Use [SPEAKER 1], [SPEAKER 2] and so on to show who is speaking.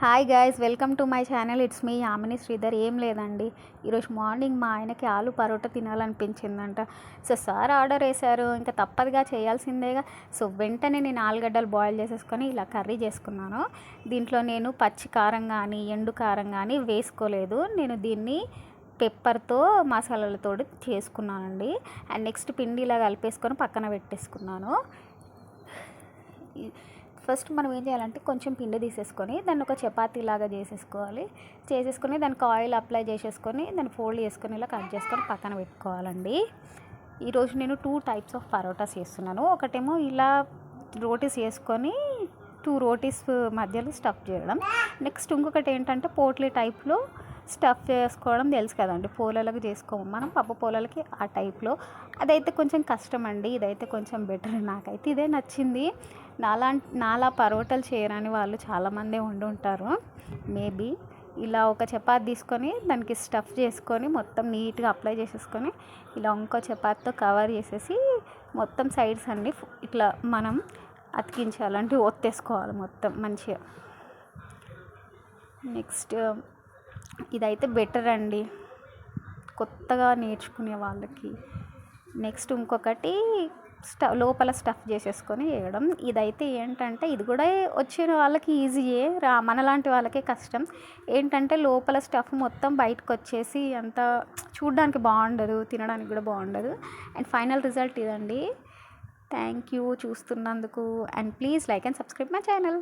[SPEAKER 1] Hi guys, welcome to my channel. It's me Yamini Sridhar. ఏం లేదండి, ఈరోజు మార్నింగ్ మా ఆయనకి aloo paratha తినాలనిపించిందంట. So sir order వేశారు, ఇంకా తప్పదుగా చేయాల్సిందేగా. సో వెంటనే నేను ఆలుగడ్డలు బాయిల్ చేసేసుకొని ఇలా కర్రీ చేసుకున్నాను. దీంట్లో నేను పచ్చి కారం కానీ ఎండు కారం కానీ వేసుకోలేదు. నేను దీన్ని పెప్పర్తో మసాలాలతో చేసుకున్నానండి. అండ్ నెక్స్ట్ పిండి ఇలా కలిపేసుకొని పక్కన పెట్టేసుకున్నాను. ఫస్ట్ మనం ఏం చేయాలంటే కొంచెం పిండి తీసేసుకొని దాన్ని ఒక చపాతీ లాగా చేసేసుకొని దానికి ఆయిల్ అప్లై చేసేసుకొని దాన్ని ఫోల్డ్ చేసుకొని ఇలా కట్ చేసుకొని పక్కన పెట్టుకోవాలండి. ఈరోజు నేను 2 టైప్స్ ఆఫ్ పరోటాస్ చేస్తున్నాను. ఒకటేమో ఇలా రోటీస్ వేసుకొని 2 రోటీస్ మధ్యలో స్టఫ్ చేయడం. నెక్స్ట్ ఇంకొకటి ఏంటంటే పోట్లీ టైప్లో స్టఫ్ చేసుకోవడం. తెలుసు కదండి, పోలలకు చేసుకోము మనం, పప్పు పోలలకి ఆ టైప్లో. అదైతే కొంచెం కష్టం అండి, ఇదైతే కొంచెం బెటర్. నాకైతే ఇదే నచ్చింది. నాలా పరోటాలు చేయరని వాళ్ళు చాలామందే ఉంటారు. మేబీ ఇలా ఒక చపాతీ తీసుకొని దానికి స్టఫ్ చేసుకొని మొత్తం నీట్గా అప్లై చేసేసుకొని ఇలా ఇంకో చపాతీతో కవర్ చేసేసి మొత్తం సైడ్స్ అన్నీ ఇట్లా మనం అతికించాలంటే ఒత్తేసుకోవాలి మొత్తం మంచిగా. నెక్స్ట్ ఇదైతే బెటర్ అండి కొత్తగా నేర్చుకునే వాళ్ళకి. నెక్స్ట్ ఇంకొకటి లోపల స్టఫ్ చేసేసుకొని వేయడం. ఇదైతే ఏంటంటే ఇది కూడా వచ్చిన వాళ్ళకి ఈజీయే, మనలాంటి వాళ్ళకే కష్టం. ఏంటంటే లోపల స్టఫ్ మొత్తం బయటకు వచ్చేసి అంత చూడడానికి బాగుండదు, తినడానికి కూడా బాగుండదు. అండ్ ఫైనల్ రిజల్ట్ ఇదండి. థ్యాంక్ యూ చూస్తున్నందుకు. And please like and subscribe my channel.